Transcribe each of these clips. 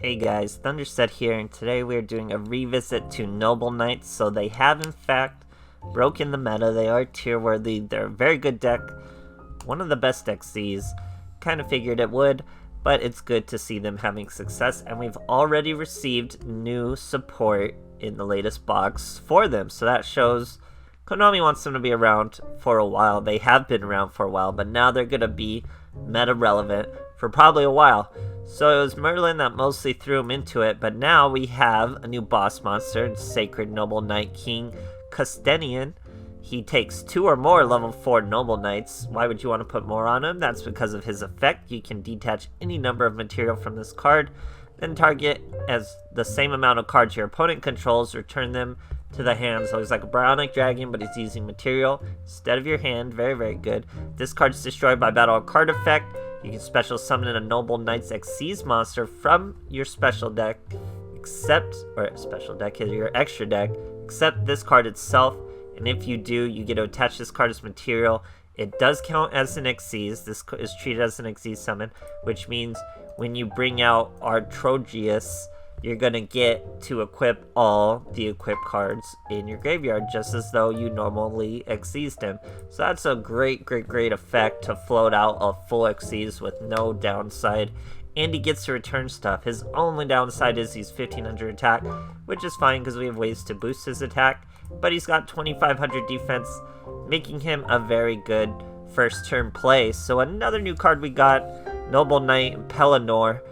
Hey guys, THUNDERSTUD here, and today we are doing a revisit to Noble Knights. So they have in fact broken the meta. They are tier worthy. They're a very good deck. One of the best decks these. Kind of figured it would, but it's good to see them having success, and we've already received new support in the latest box for them. So that shows Konami wants them to be around for a while. They have been around for a while, but now they're going to be meta relevant for probably a while. So it was Merlin that mostly threw him into it, but now we have a new boss monster, Sacred Noble Knight King Custennin. He takes 2 or more level 4 Noble Knights. Why would you want to put more on him? That's because of his effect. You can detach any number of material from this card, then target as the same amount of cards your opponent controls, return them to the hand. So he's like a Bionic Dragon, but he's using material instead of your hand. Very, very good. This card's destroyed by battle card effect. You can special summon a Noble Knights Xyz monster from your special deck, your extra deck, except this card itself. And if you do, you get to attach this card as material. It does count as an Xyz. This is treated as an Xyz summon, which means when you bring out Artrogius, you're going to get to equip all the equipped cards in your graveyard, just as though you normally Xyz'd him. So that's a great effect to float out a full Xyz with no downside. And he gets to return stuff. His only downside is he's 1500 attack, which is fine because we have ways to boost his attack. But he's got 2500 defense, making him a very good first turn play. So another new card we got, Noble Knight Pelinor.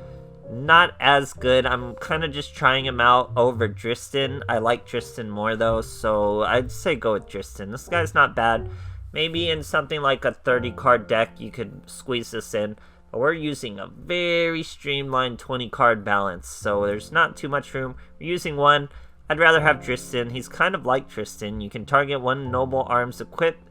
Not as good. I'm kind of just trying him out over Dristan. I like Dristan more though, so I'd say go with Dristan. This guy's not bad. Maybe in something like a 30 card deck you could squeeze this in, but we're using a very streamlined 20 card balance, so there's not too much room. We're using one. I'd rather have Dristan. He's kind of like Tristan. You can target one Noble Arms equipped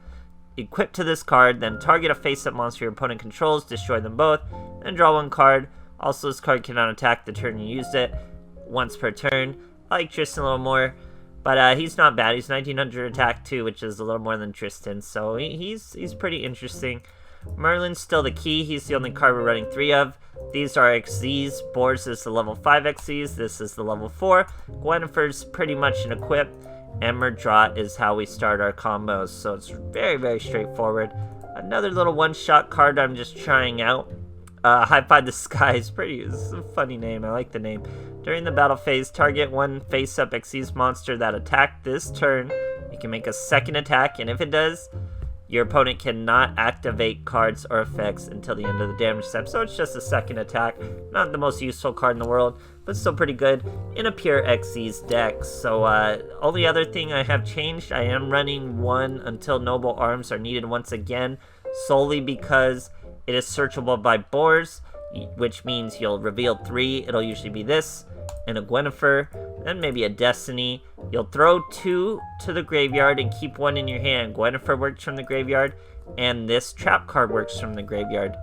to this card, then target a face-up monster your opponent controls, destroy them both, then draw one card. Also, this card cannot attack the turn you used it, once per turn. I like Tristan a little more, but he's not bad. He's 1900 attack too, which is a little more than Tristan, so he's pretty interesting. Merlin's still the key. He's the only card we're running 3 of. These are Xyz. Boars is the level 5 Xyz. This is the level 4. Gwynnefer's pretty much an equip. And Murdrot is how we start our combos, so it's very straightforward. Another little one-shot card I'm just trying out. High Five the Sky is it's a funny name. I like the name. During the battle phase, target one face-up Xyz monster that attacked this turn. You can make a second attack, and if it does, your opponent cannot activate cards or effects until the end of the damage step. So it's just a second attack. Not the most useful card in the world, but still pretty good in a pure Xyz deck. So only other thing I have changed, I am running 1 until Noble Arms are needed once again, solely because it is searchable by boars, which means you'll reveal 3. It'll usually be this, and a Gwynnefer, then maybe a Destiny. You'll throw 2 to the graveyard and keep 1 in your hand. Gwynnefer works from the graveyard, and this trap card works from the graveyard.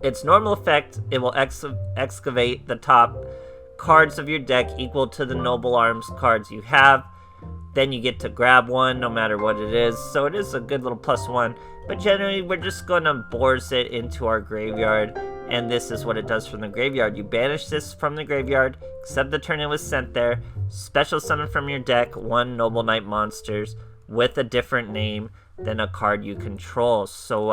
Its normal effect, it will excavate the top cards of your deck equal to the Noble Arms cards you have. Then you get to grab 1 no matter what it is, so it is a good little +1. But generally, we're just going to boars it into our graveyard, and this is what it does from the graveyard. You banish this from the graveyard, except the turn it was sent there. Special summon from your deck 1 Noble Knight monsters with a different name than a card you control. So,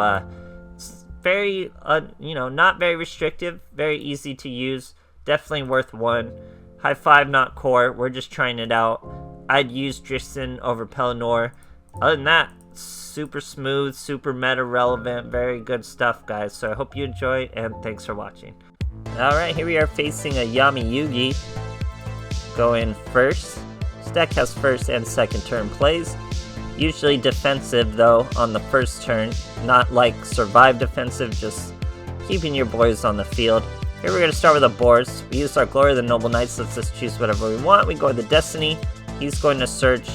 it's very, not very restrictive, very easy to use, definitely worth 1. High Five, not core, we're just trying it out. I'd use Dristan over Pelinor. Other than that, super smooth, super meta relevant, very good stuff, guys. So I hope you enjoyed, and thanks for watching. Alright, here we are facing a Yami Yugi. Going first. This deck has first and second turn plays. Usually defensive, though, on the first turn. Not like survive defensive, just keeping your boys on the field. Here we're going to start with the boars. We use our Glory of the Noble Knights. Let's just choose whatever we want. We go with the Destiny. He's going to search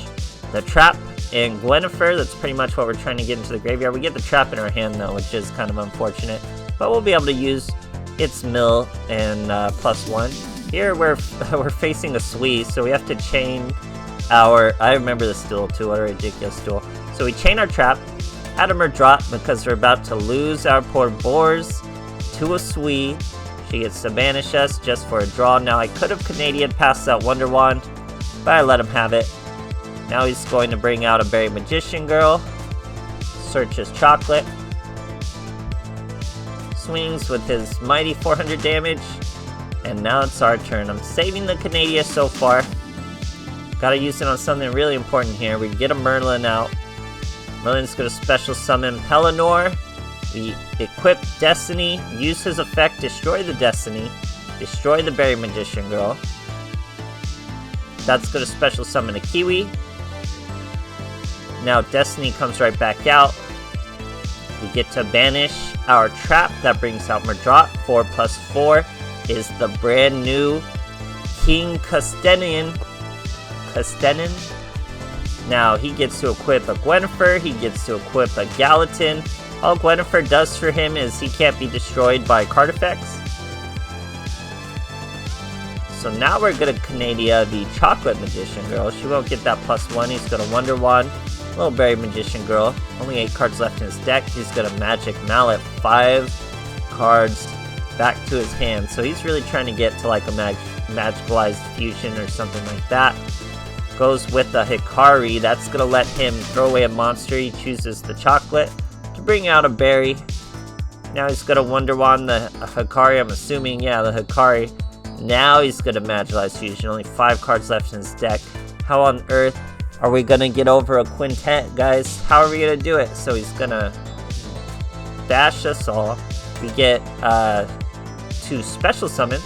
the trap and Gwynnefer. That's pretty much what we're trying to get into the graveyard. We get the trap in our hand though, which is kind of unfortunate, but we'll be able to use its mill and +1. Here we're facing a Swee, so we have to chain our. I remember this duel too. What a ridiculous duel! So we chain our trap, add a Murdrot because we're about to lose our poor boars to a Swee. He gets to banish us just for a draw. Now I could have Canadian past that Wonder Wand, but I let him have it. Now he's going to bring out a Berry Magician Girl. Search his chocolate. Swings with his mighty 400 damage. And now it's our turn. I'm saving the Canadia so far. Gotta use it on something really important here. We get a Merlin out. Merlin's gonna special summon Pelinor. We equip Destiny, use his effect, destroy the Destiny, destroy the Berry Magician Girl. That's gonna special summon a Kiwi. Now Destiny comes right back out. We get to banish our trap. That brings out Murdrot. 4+4 is the brand new King Custennin. Now he gets to equip a Gwynfer. He gets to equip a Gallatin. All Gwynfer does for him is he can't be destroyed by card effects. So now we're gonna Canadia the Chocolate Magician Girl. She won't get that +1. He's gonna Wonder Wand. Little Berry Magician Girl. Only 8 cards left in his deck. He's gonna Magic Mallet. 5 cards back to his hand. So he's really trying to get to like a Magicalized Fusion or something like that. Goes with the Hikari. That's gonna let him throw away a monster. He chooses the chocolate to bring out a berry. Now he's gonna Wonder Wand the Hikari. I'm assuming, yeah, the Hikari. Now he's gonna Magicalized Fusion. Only 5 cards left in his deck. How on earth are we gonna get over a quintet, guys? How are we gonna do it? So he's gonna dash us all. We get to special summon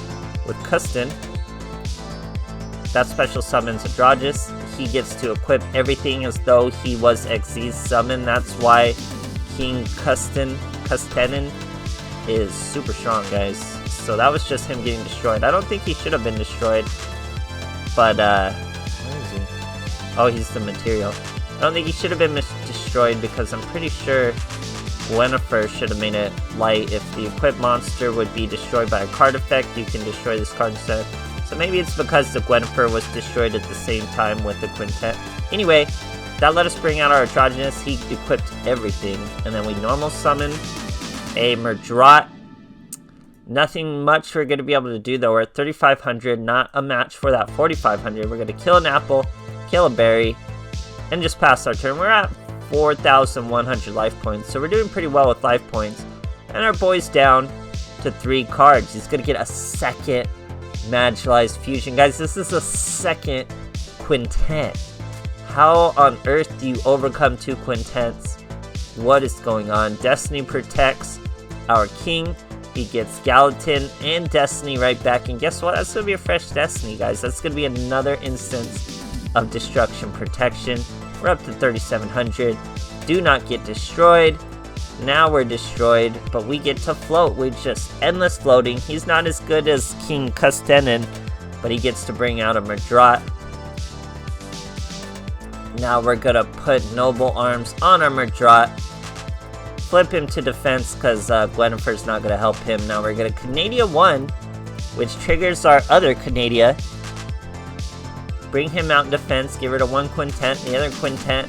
with Custennin. That special summons a Draugis. He gets to equip everything as though he was Xyz's summon. That's why King Custennin is super strong, guys. So that was just him getting destroyed. I don't think he should have been destroyed. But, where is he? Oh, he's the material. I don't think he should have been destroyed because I'm pretty sure Gwynfer should have made it light. If the equipped monster would be destroyed by a card effect, you can destroy this card instead. So maybe it's because the Gwynfer was destroyed at the same time with the quintet. Anyway, that let us bring out our Androgynous. He equipped everything. And then we normal summon a Murdrot. Nothing much we're going to be able to do though. We're at 3,500, not a match for that 4,500. We're going to kill an apple, kill a berry, and just pass our turn. We're at 4,100 life points, so we're doing pretty well with life points. And our boy's down to 3 cards. He's going to get a second Magicalized Fusion. Guys, this is a second quintet. How on earth do you overcome 2 quintets? What is going on? Destiny protects our king. He gets Gallatin and Destiny right back. And guess what? That's going to be a fresh Destiny, guys. That's going to be another instance of destruction protection. We're up to 3,700. Do not get destroyed. Now we're destroyed, but we get to float. We're just endless floating. He's not as good as King Custennin, but he gets to bring out a Murdrot. Now we're gonna put Noble Arms on our Murdrot. Flip him to defense because Gwynfer's not gonna help him. Now we're gonna Canadia 1, which triggers our other Canadia. Bring him out in defense, give rid of 1 quintet. The other quintet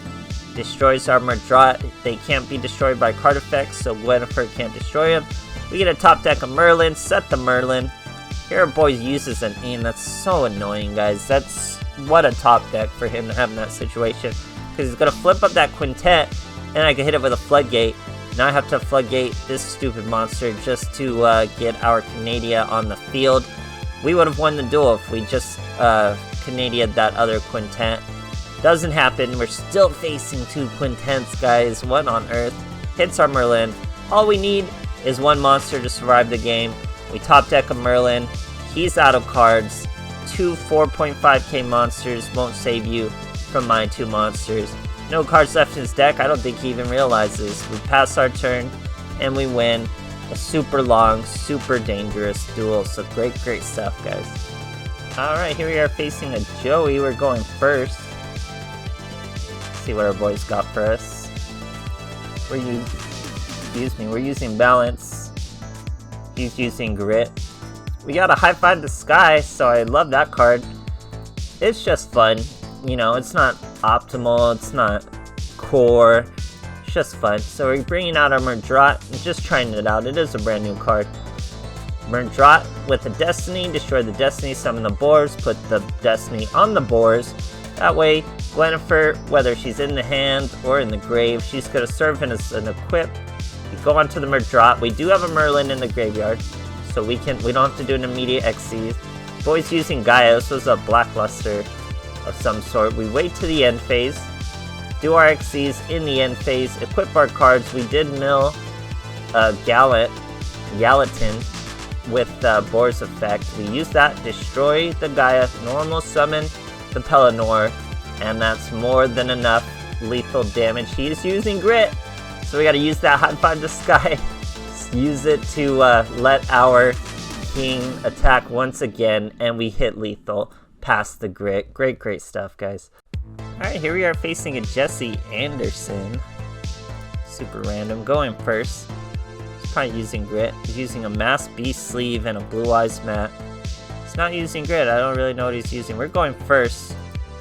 destroys our Murdrot. They can't be destroyed by card effects, so Gwynfer can't destroy him. We get a top deck of Merlin, set the Merlin. Here our boy uses an aim. That's so annoying, guys. That's what a top deck for him to have in that situation. Because he's going to flip up that quintet, and I can hit it with a Floodgate. Now I have to Floodgate this stupid monster just to get our Canadia on the field. We would have won the duel if we just Canadia'd that other quintet. Doesn't happen. We're still facing 2 quintets, guys. What on earth? Hits our Merlin. All we need is 1 monster to survive the game. We top deck a Merlin. He's out of cards. 2 4.5k monsters won't save you from my 2 monsters. No cards left in his deck. I don't think he even realizes. We pass our turn and we win a super long, super dangerous duel. So great stuff, guys. Alright, here we are facing a Joey. We're going first. See what our boys got for us. We're using balance. He's using grit. We got a High Five the Sky, so I love that card. It's just fun. You know, it's not optimal, it's not core. It's just fun. So we're bringing out our Murdrot and just trying it out. It is a brand new card. Murdrot with a Destiny, destroy the Destiny, summon the boars, put the Destiny on the boars. That way, Gwynnefer, whether she's in the hand or in the grave, she's going to serve as an equip. We go on to the Murdrot. We do have a Merlin in the graveyard, so we don't have to do an immediate XC. Boy's using Gaia. This was a Blackluster of some sort. We wait to the end phase, do our XCs in the end phase, equip our cards. We did mill Gallatin with Boar's effect. We use that, destroy the Gaia, normal summon the Pelinor, and that's more than enough lethal damage. He is using Grit, so we gotta use that High Five to Sky. Use it to let our king attack once again, and we hit lethal past the Grit. Great stuff, guys. Alright, here we are facing a Jesse Anderson. Super random, going first. He's probably using Grit. He's using a Mass Beast sleeve and a Blue Eyes mat. He's not using Grit, I don't really know what he's using. We're going first.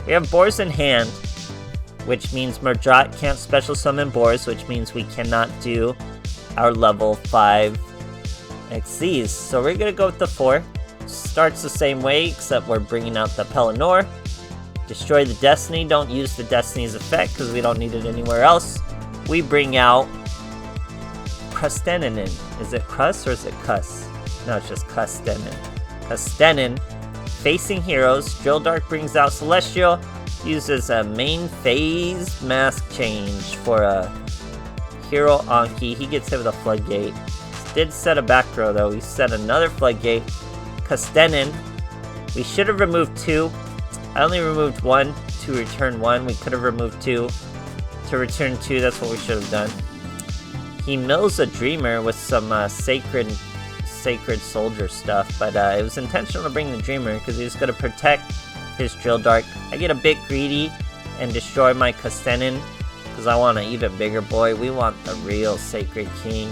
We have boars in hand, which means Murdrot can't special summon boars, which means we cannot do our level 5 XCs. So we're gonna go with the 4. Starts the same way, except we're bringing out the Pelinor. Destroy the Destiny, don't use the Destiny's effect because we don't need it anywhere else. We bring out Custennin. Is it Crus or is it Cuss? No, it's just Custennin. Custennin, facing heroes. Drill Dark brings out Celestial, uses a main phase mask change for a hero Anki. He gets hit with a Floodgate. Did set a back row though. We set another Floodgate. Custennin, we should have removed 2. I only removed 1 to return 1. We could have removed 2 to return 2. That's what we should have done. He mills a Dreamer with some Sacred Soldier stuff, but it was intentional to bring the Dreamer because he was going to protect his Drill Dark. I get a bit greedy and destroy my Custennin because I want an even bigger boy. We want the real Sacred King.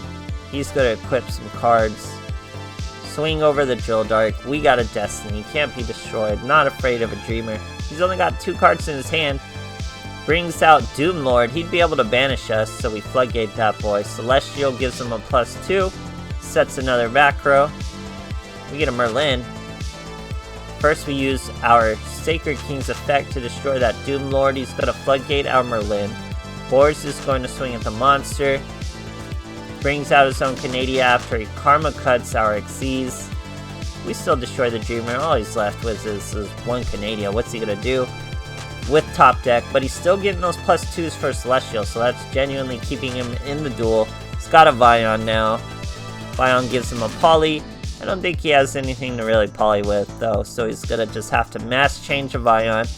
He's going to equip some cards. Swing over the Drill Dark. We got a Destiny. Can't be destroyed. Not afraid of a Dreamer. He's only got 2 cards in his hand. Brings out Doomlord. He'd be able to banish us, so we Floodgate that boy. Celestial gives him a +2. Sets another back row. We get a Merlin. First we use our Sacred King's effect to destroy that Doomlord. He's going to Floodgate our Merlin. Boris is going to swing at the monster. Brings out his own Canadia after he Karma cuts our XCs. We still destroy the Dreamer. All he's left with is 1 Canadia. What's he going to do with top deck? But he's still getting those +2s for Celestial, so that's genuinely keeping him in the duel. He's got a Vion now. Vion gives him a Poly. I don't think he has anything to really Poly with, though, so he's going to just have to mass change a Vion.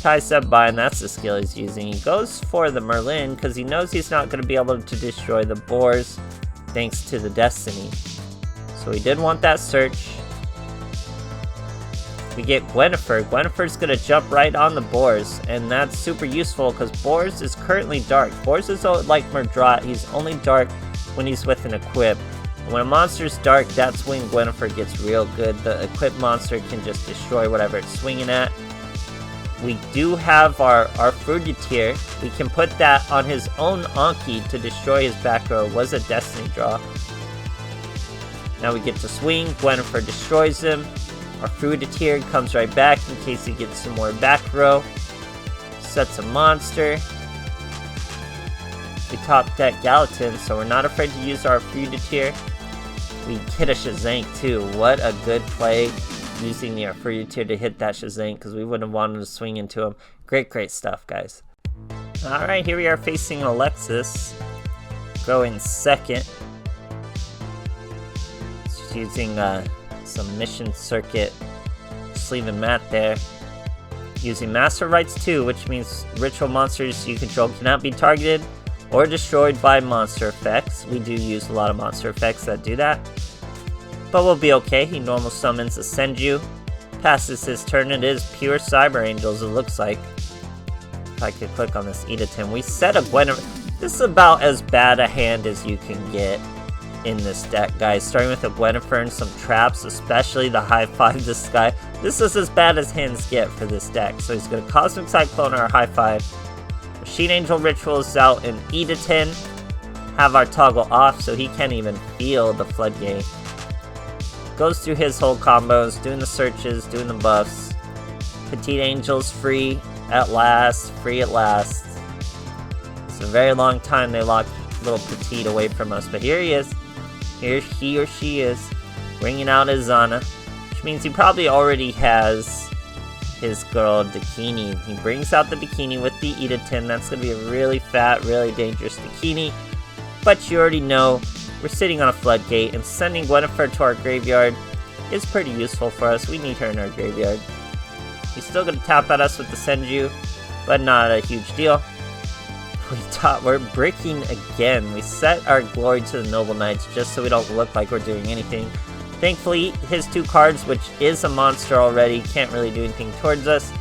Tie-Sub Bind, that's the skill he's using. He goes for the Merlin because he knows he's not going to be able to destroy the boars thanks to the Destiny. So he did want that search. We get Gwynnefer. Gwynnefer's going to jump right on the boars, and that's super useful because boars is currently dark. Boars is like Murdrot. He's only dark when he's with an equip. When a monster's dark, that's when Gwynnefer gets real good. The equipped monster can just destroy whatever it's swinging at. We do have our Fruitier. We can put that on his own Anki to destroy his back row. It was a Destiny draw. Now we get to swing. Gwynnefer destroys him. Our Fruitier comes right back in case he gets some more back row. Sets a monster. We top deck Gallatin, so we're not afraid to use our Fruitier. We hit a Shazank too. What a good play. Using the Fruitier to hit that Shazank because we wouldn't have wanted to swing into him. Great stuff, guys. Alright, here we are facing Alexis. Going second. She's using some Mission Circuit sleeve and mat there. Using Master Rights too, which means ritual monsters you control cannot be targeted or destroyed by monster effects. We do use a lot of monster effects that do that. But we'll be okay. He normal summons a Senju. Passes his turn. It is pure Cyber Angels, it looks like. If I could click on this Edatin. We set a Gwynnefer. This is about as bad a hand as you can get in this deck, guys. Starting with a Gwynnefer and some traps, especially the High Five to Sky. This is as bad as hands get for this deck. So he's going to Cosmic Cyclone or High Five. Machine Angel Ritual is out in Edatin. have our toggle off so he can't even feel the floodgate. Goes through his whole combos, doing the searches, doing the buffs. Petite Angel's free at last, free at last. It's a very long time they locked little Petite away from us, but here he is. Here he or she is, bringing out his Zana, which means he probably already has his girl Dakini. He brings out the Dakini with the Edatin. That's going to be a really fat, really dangerous Dakini. But you already know we're sitting on a floodgate, and sending Gwynnefer to our graveyard is pretty useful for us. We need her in our graveyard. He's still going to tap at us with the Senju, but not a huge deal. We're breaking again. We set our glory to the Noble Knights just so we don't look like we're doing anything. Thankfully, his 2 cards, which is a monster already, can't really do anything towards us.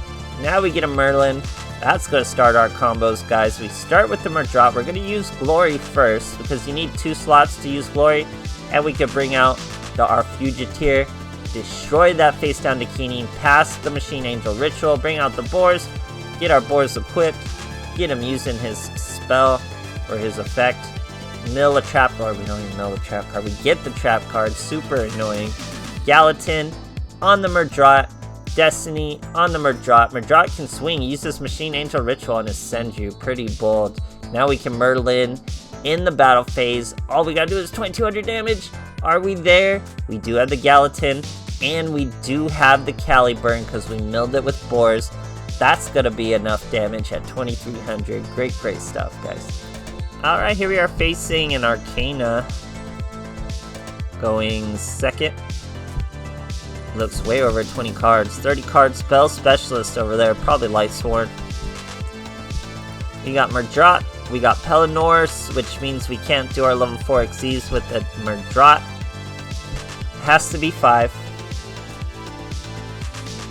Now we get a Merlin. That's going to start our combos, guys. We start with the Murdrop. We're going to use Glory first, because you need 2 slots to use Glory. And we could bring out our Fugitive, destroy that face down Dakini, pass the Machine Angel Ritual, bring out the Boars, get our Boars equipped, get him using his spell or his effect, mill a trap card. We don't even mill the trap card. We get the trap card. Super annoying. Gallatin on the Murdrot. Destiny on the Murdrot. Murdrot can swing. Use this Machine Angel Ritual on his Senju. Pretty bold. Now we can Merlin in the battle phase. All we gotta do is 2200 damage. Are we there? We do have the Gallatin, and we do have the Caliburn because we milled it with Boars. That's gonna be enough damage at 2300. Great stuff, guys. Alright, here we are facing an Arcana. Going second. Looks way over 20 cards. 30 card spell specialist over there. Probably Lightsworn. We got Murdrot. We got Pelinor, which means we can't do our level 4 Xyz with the Murdrot. Has to be 5.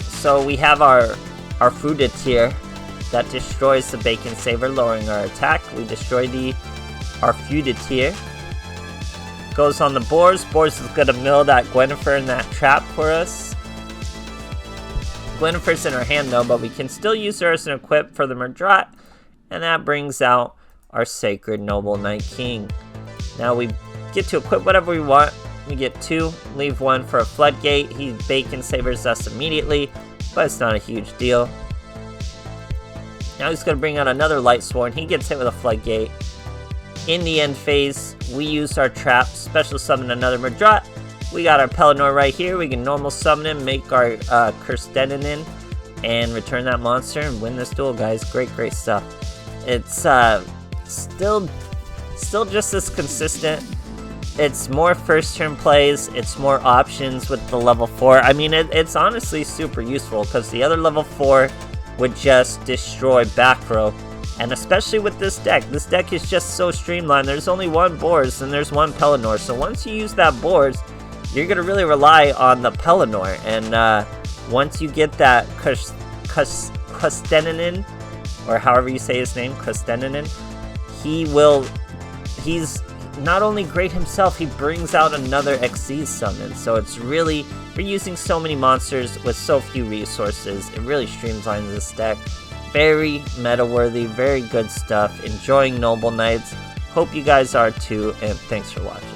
So we have our Fruitier that destroys the Bacon Saver, lowering our attack. We destroy our Fruitier. Goes on the Boars. Boars is gonna mill that Gwynnefer in that trap for us. Gwynnefer's in our hand though, but we can still use her as an equip for the Murdrot, and that brings out our Sacred Noble Knight King. Now we get to equip whatever we want. We get 2, leave 1 for a Floodgate. He Bacon Savers us immediately, but it's not a huge deal. Now he's going to bring out another Lightsworn. He gets hit with a Floodgate. In the end phase, we use our trap, special summon another Murdrot. We got our Pelinor right here. We can normal summon him, make our Custennin, and return that monster and win this duel, guys. Great stuff. It's still just as consistent. It's more first turn plays, it's more options with the level 4. I mean, it's honestly super useful because the other level 4 would just destroy back row. And especially with this deck is just so streamlined. There's only 1 Boars and there's 1 Pelinor. So once you use that Boars, you're going to really rely on the Pelinor. And once you get that Custennin, or however you say his name, Custennin, he's not only great himself, he brings out another Xyz summon. So it's really, we're using so many monsters with so few resources. It really streamlines this deck. Very meta-worthy, very good stuff. Enjoying Noble Knights. Hope you guys are too, and thanks for watching.